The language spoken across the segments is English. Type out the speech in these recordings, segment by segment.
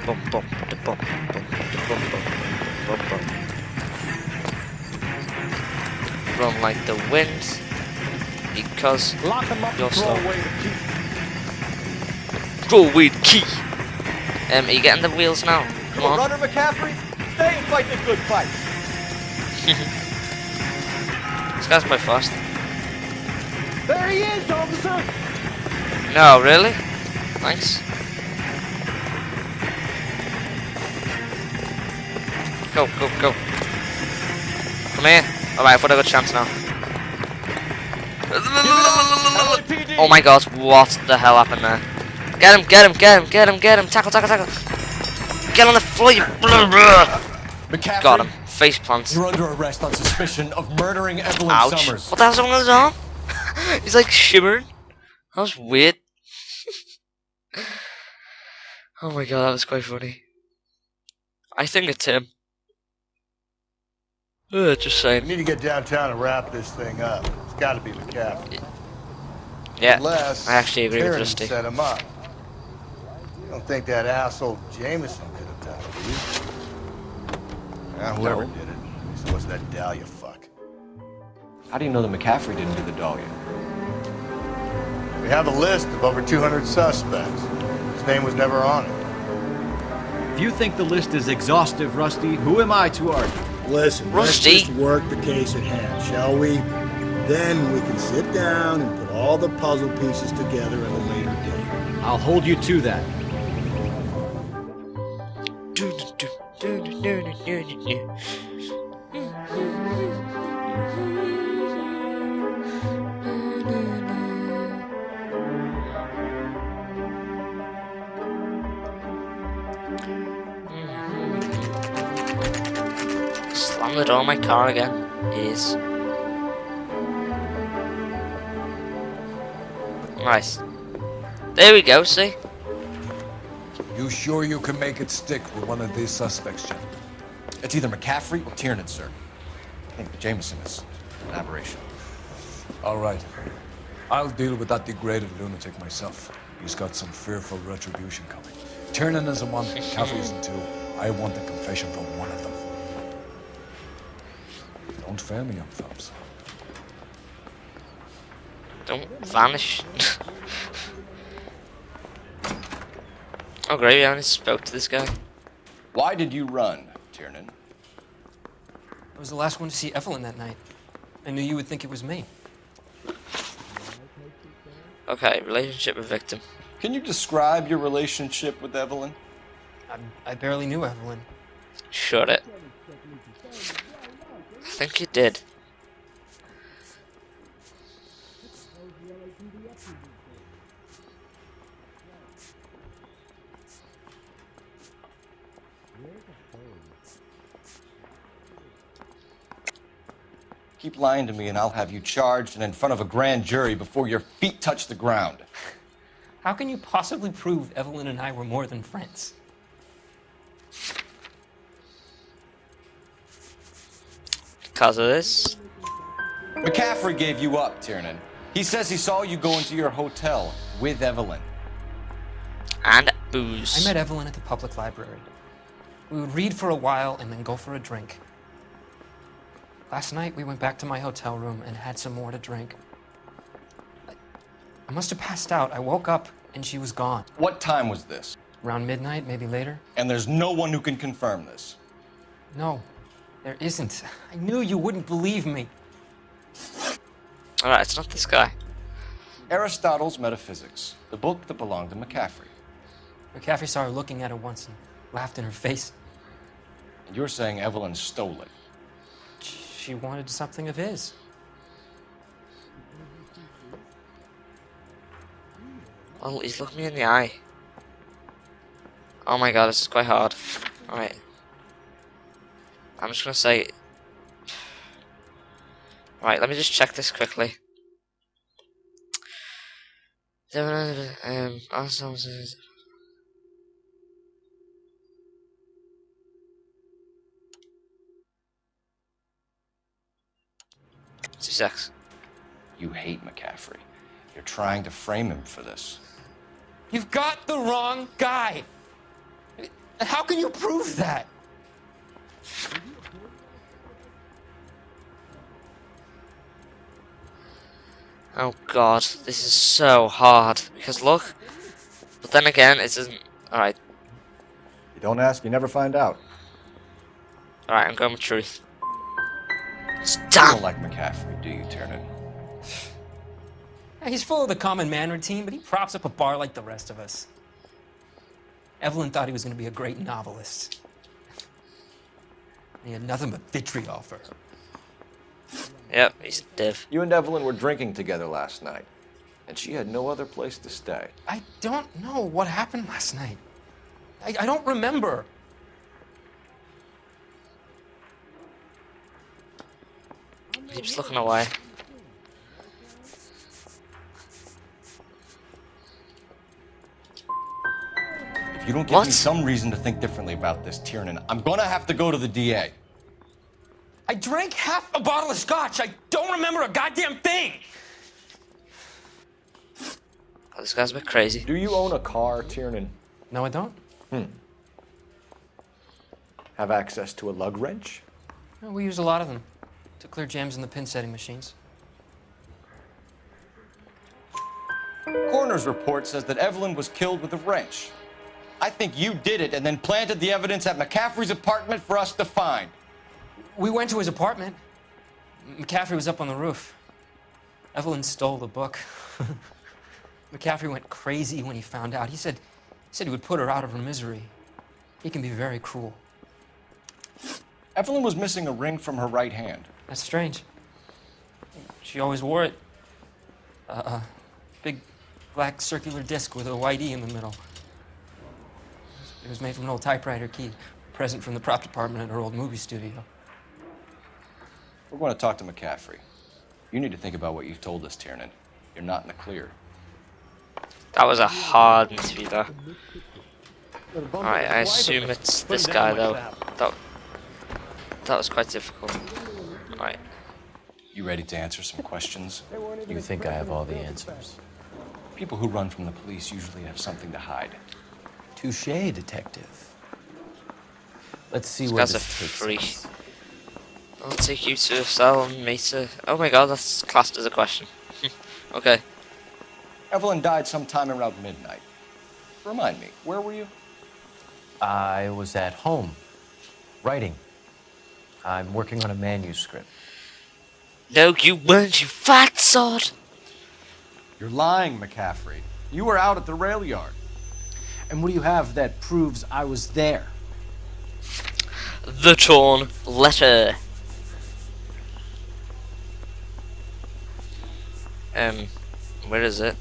bum, bum, da, bum, bum, da, bum, bum, bum, bum. Run like the wind, because Lock him up you're and throw slow. away the key. Throw away the key. Are you getting the wheels now? Come on. Runner McCaffrey, stay and fight this good fight. This guy's quite fast. There he is, officer. No, really? Thanks. Go, go, go. Come here. Alright, I've got a good chance now. LAPD. Oh my god, what the hell happened there? Get him, get him, get him, get him, get him. Tackle, tackle, tackle. Get on the floor, you McCaffrey, got him. Face plant. you're under arrest on suspicion of murdering Evelyn Ouch. Summers. What the hell's wrong with his arm? He's like shimmering. That was weird. Oh my god, that was quite funny. I think it's him. Just We saying. need to get downtown and wrap this thing up. It's got to be McCaffrey. Yeah, Unless I actually agree with Karen Rusty. set him up. You don't think that asshole Jameson could have done it, do you? Whoever No. did it. At least it wasn't that Dahlia fuck. How do you know that McCaffrey didn't do the Dahlia? We have a list of over 200 suspects. His name was never on it. If you think the list is exhaustive, Rusty, who am I to argue? Listen, Rusty. let's just work the case at hand, shall we? Then we can sit down and put all the puzzle pieces together at a later date. I'll hold you to that. Slam the door of my car again. It is. Nice. There we go, see? You sure you can make it stick with one of these suspects, Jen? It's either McCaffrey or Tiernan, sir. I think the Jameson is an aberration. All right. I'll deal with that degraded lunatic myself. He's got some fearful retribution coming. Tiernan isn't one, Caffrey isn't two. I want a confession from one of them. Don't fail me, young fellas. Don't vanish. Oh great, we only spoke to this guy. Why did you run, Tiernan? I was the last one to see Evelyn that night. I knew you would think it was me. Okay, relationship with victim. Can you describe your relationship with Evelyn? I barely knew Evelyn. Shut it. I think you did. Keep lying to me and I'll have you charged and in front of a grand jury before your feet touch the ground. How can you possibly prove Evelyn and I were more than friends? Because of this. McCaffrey gave you up, Tiernan. He says he saw you go into your hotel with Evelyn. And booze. I met Evelyn at the public library. We would read for a while and then go for a drink. Last night, we went back to my hotel room and had some more to drink. I must have passed out. I woke up and she was gone. What time was this? Around midnight, maybe later? And there's no one who can confirm this. No, there isn't. I knew you wouldn't believe me. Alright, it's not this guy. Aristotle's Metaphysics, the book that belonged to McCaffrey. McCaffrey saw her looking at it once and laughed in her face. And you're saying Evelyn stole it. She wanted something of his. Oh, he's looking me in the eye. Oh my god, this is quite hard. Alright. I'm just gonna say... Right, let me just check this quickly. Two secs. You hate McCaffrey. You're trying to frame him for this. You've got the wrong guy. How can you prove that? Oh god, this is so hard. Because look, but then again, it isn't. Alright, You don't ask, you never find out. alright, I'm going with truth. You Damn! don't like McCaffrey, do you, Tiernan? He's full of the common man routine, but he props up a bar like the rest of us. Evelyn thought he was going to be a great novelist. He had nothing but vitriol for her. Yep, he's a div. You and Evelyn were drinking together last night, and she had no other place to stay. I don't know what happened last night. I don't remember. Keeps looking away. If you don't give What? me some reason to think differently about this, Tiernan, I'm gonna have to go to the DA. I drank half a bottle of scotch. I don't remember a goddamn thing. Oh, this guy's a bit crazy. Do you own a car, Tiernan? No, I don't. Have access to a lug wrench? No, we use a lot of them to clear jams in the pin setting machines. Coroner's report says that Evelyn was killed with a wrench. I think you did it and then planted the evidence at McCaffrey's apartment for us to find. We went to his apartment. McCaffrey was up on the roof. Evelyn stole the book. McCaffrey went crazy when he found out. He said he would put her out of her misery. He can be very cruel. Evelyn was missing a ring from her right hand. That's strange. She always wore it. Big black circular disc with a white E in the middle. It was made from an old typewriter key, a present from the prop department at her old movie studio. We're going to talk to McCaffrey. You need to think about what you've told us, Tiernan. You're not in the clear. That was a hard interview, though. Alright, I assume it's this guy, though. That was quite difficult. Alright. You ready to answer some questions? You think I have all the answers? People who run from the police usually have something to hide. Touché, detective. Let's see This where guy's a this takes freak. us. I'll take you to a cell and me to... Oh my god, that's classed as a question. Okay. Evelyn died sometime around midnight. Remind me, where were you? I was at home, writing. I'm working on a manuscript. No, you weren't, you fat sod! You're lying, McCaffrey. You were out at the rail yard. And what do you have that proves I was there? The torn letter. Where is it?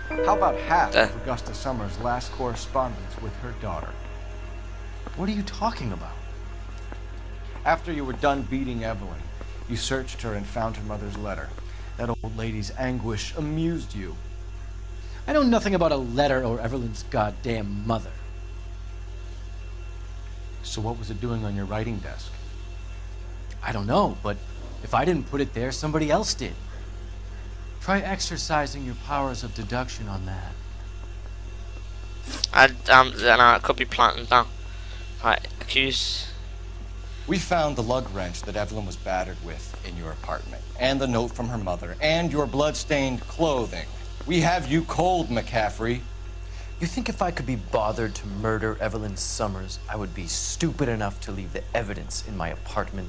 How about half There. of Augusta Summers' last correspondence with her daughter? What are you talking about? After you were done beating Evelyn, you searched her and found her mother's letter. That old lady's anguish amused you. I know nothing about a letter or Evelyn's goddamn mother. So what was it doing on your writing desk? I don't know, but if I didn't put it there, somebody else did. Try exercising your powers of deduction on that. I could be planting down. Right, accuse. We found the lug wrench that Evelyn was battered with in your apartment, and the note from her mother, and your blood-stained clothing. We have you cold, McCaffrey. You think if I could be bothered to murder Evelyn Summers, I would be stupid enough to leave the evidence in my apartment?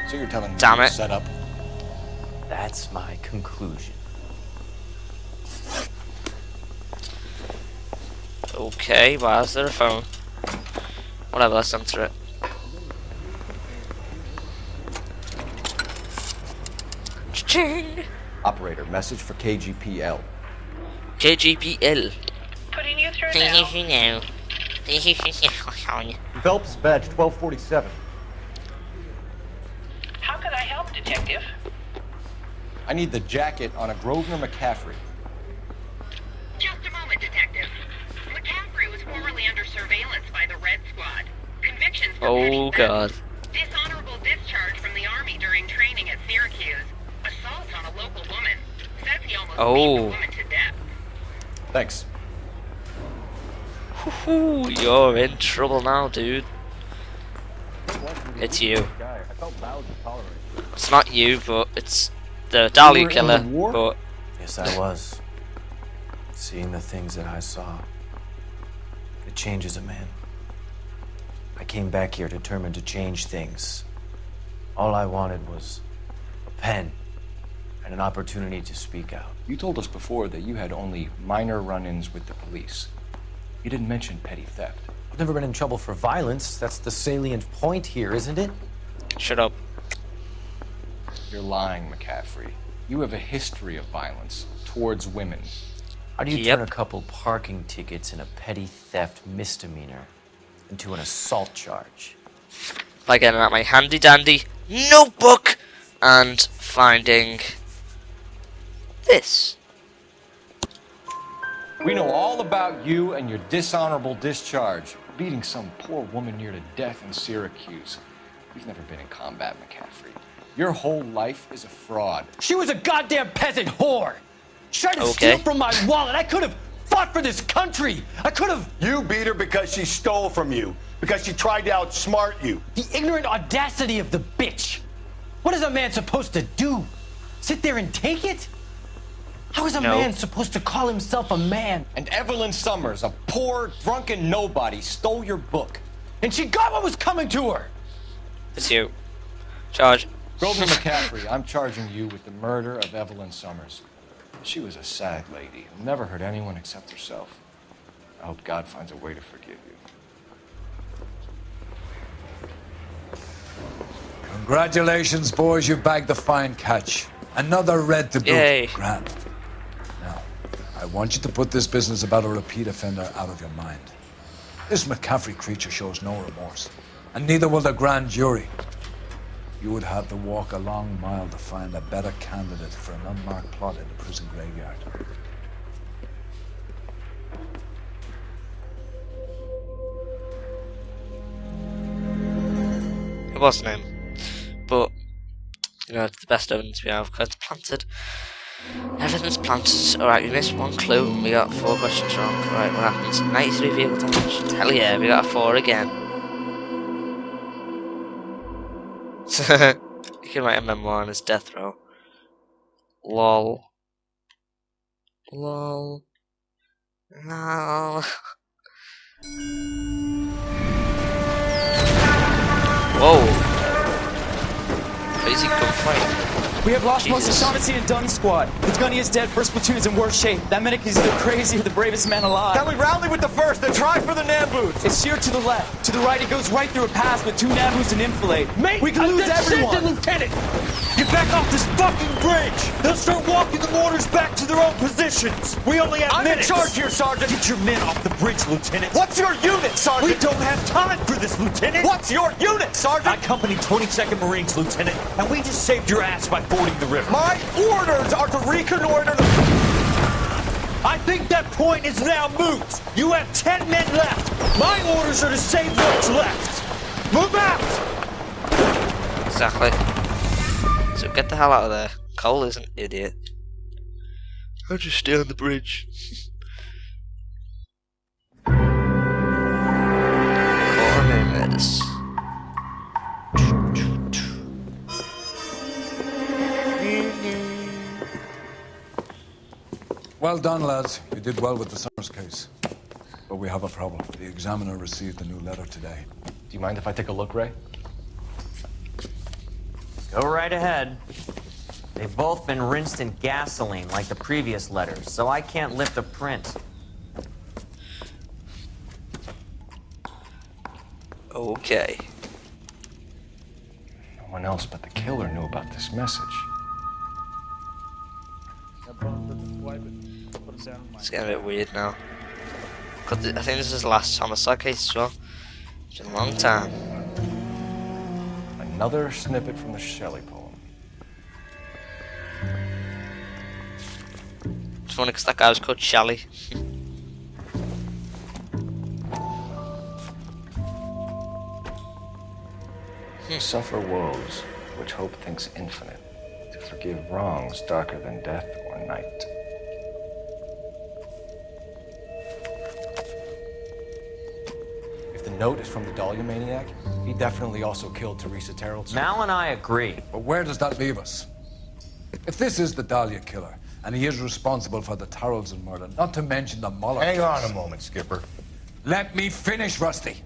So you're telling me Damn you it. set up? That's my conclusion. Okay, why is there a phone? Whatever, let's answer it. Cha-ching! Operator, message for KGPL. KGPL. Putting you through now. Phelps badge 1247. How can I help, Detective? I need the jacket on a Grosvenor McCaffrey. Just a moment, Detective. McCaffrey was formerly under surveillance by the Red Squad. Convictions for petty Oh theft, god. dishonorable discharge from the Army during training at Syracuse, assault Oh. Thanks. Woohoo, you're in trouble now, dude. It's you. It's not you, but it's the Dahlia killer. But Yes, I was. Seeing the things that I saw. It changes a man. I came back here determined to change things. All I wanted was a pen and an opportunity to speak out. You told us before that you had only minor run-ins with the police. You didn't mention petty theft. I've never been in trouble for violence. That's the salient point here, isn't it? shut up. You're lying, McCaffrey. You have a history of violence towards women. How do you turn a couple parking tickets and a petty theft misdemeanor into an assault charge? By getting out my handy dandy notebook and finding this. We know all about you and your dishonorable discharge, beating some poor woman near to death in Syracuse. You've never been in combat, McCaffrey. Your whole life is a fraud. She was a goddamn peasant whore. She tried to steal from my wallet. I could have fought for this country. I could have. You beat her because she stole from you. Because she tried to outsmart you. The ignorant audacity of the bitch. What is a man supposed to do? Sit there and take it? How is a man supposed to call himself a man? And Evelyn Summers, a poor, drunken nobody, stole your book. And she got what was coming to her. It's you. Charge. Grover McCaffrey, I'm charging you with the murder of Evelyn Summers. She was a sad lady who never hurt anyone except herself. I hope God finds a way to forgive you. Congratulations, boys. You bagged the fine catch. Another red to boot. Yay. Grand. Now, I want you to put this business about a repeat offender out of your mind. This McCaffrey creature shows no remorse, and neither will the grand jury. You would have to walk a long mile to find a better candidate for an unmarked plot in the prison graveyard. It wasn't him. But, you know, it's the best evidence we have because it's planted. Everything's planted. Alright, we missed one clue and we got 4 questions wrong. Alright, what happens? 93 vehicle damage. Hell yeah, we got a 4 again. You can write a memoir on his death row. Lol. Lol. Lol. Whoa. Crazy gunfight. We have lost most of Shaughnessy and Dunn's squad. The gunny is dead. First platoon is in worse shape. That medic is either crazy or the bravest man alive. Can we rally with the first and try for the Nambus? It's sheer to the left. To the right, it goes right through a pass with 2 Nambus and enfilade. Mate, we can lose everyone. Lieutenant, get back off this fucking bridge. They'll start walking the mortars back to their own positions. We only have minutes. I'm in charge here, Sergeant. Get your men off the bridge, Lieutenant. What's your unit, Sergeant? We don't have time for this, Lieutenant. What's your unit, Sergeant? I company 22nd Marines, Lieutenant, and we just saved your ass by fording the river. My orders are to reconnoiter the... I think that point is now moot. You have 10 men left. My orders are to save what's left. Move out! Exactly. So get the hell out of there. Cole is an idiot. I'll just stay on the bridge. Corners. Well done, lads. You did well with the Summers case. But we have a problem. The examiner received a new letter today. Do you mind if I take a look, Ray? Go right ahead. They've both been rinsed in gasoline like the previous letters, so I can't lift a print. Okay. No one else but the killer knew about this message. It's getting a bit weird now. I think this is the last homicide case as well. It's been a long time. Another snippet from the Shelley poem. It's funny because that guy was called Shelley. Suffer woes, which hope thinks infinite, to forgive wrongs darker than death or night. note is from the Dahlia maniac, he definitely also killed Teresa Terrellson. Mal and I agree. But where does that leave us? If this is the Dahlia killer, and he is responsible for the Terrellson murder, not to mention the Muller Hang case. on a moment, Skipper. Let me finish, Rusty.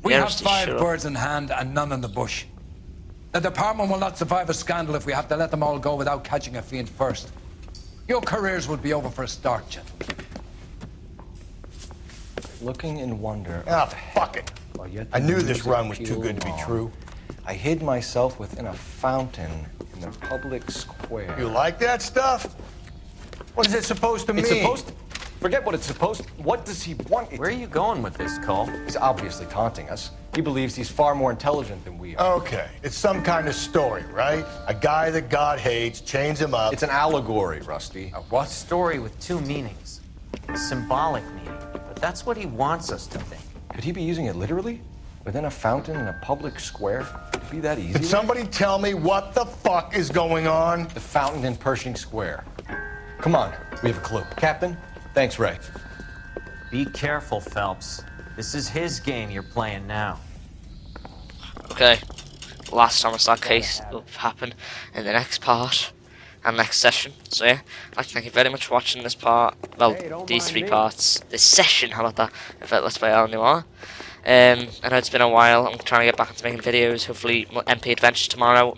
We Yeah, have Rusty, 5 shut up. birds in hand and none in the bush. The department will not survive a scandal if we have to let them all go without catching a fiend first. Your careers will be over for a start, gentlemen. Looking in wonder. Ah, fuck it. I knew this run was too Peel good to be long. true. I hid myself within a fountain in the public square. You like that stuff? What is it supposed to mean? It's supposed to... Forget what it's supposed to... What does he want? Where are you going with this, Cole? He's obviously taunting us. He believes he's far more intelligent than we are. Okay, it's some kind of story, right? A guy that God hates, chains him up. It's an allegory, Rusty. A what? Story with 2 meanings. A symbolic meaning. But that's what he wants us to think. Could he be using it literally? Within a fountain in a public square? Could it be that easy? Can somebody tell me what the fuck is going on? The fountain in Pershing Square. Come on, we have a clue. Captain, thanks, Ray. Be careful, Phelps. This is his game you're playing now. Okay, last time that case will happen in the next part and next session. So yeah, I'd like to thank you very much for watching this part. Well, these 3 parts. This session, how about that? If Let's Play Noire. I know it's been a while. I'm trying to get back into making videos. Hopefully, MP Adventures tomorrow.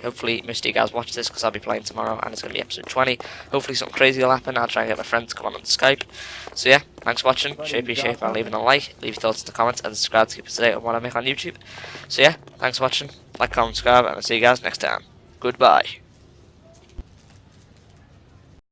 Hopefully, most of you guys watch this because I'll be playing tomorrow, and it's going to be episode 20. Hopefully, something crazy will happen. I'll try and get my friends to come on Skype. So yeah, thanks for watching. Sure appreciate it by leaving a like, leave your thoughts in the comments, and subscribe to keep up to date on what I make on YouTube. So yeah, thanks for watching. Like, comment, subscribe, and I'll see you guys next time. Goodbye.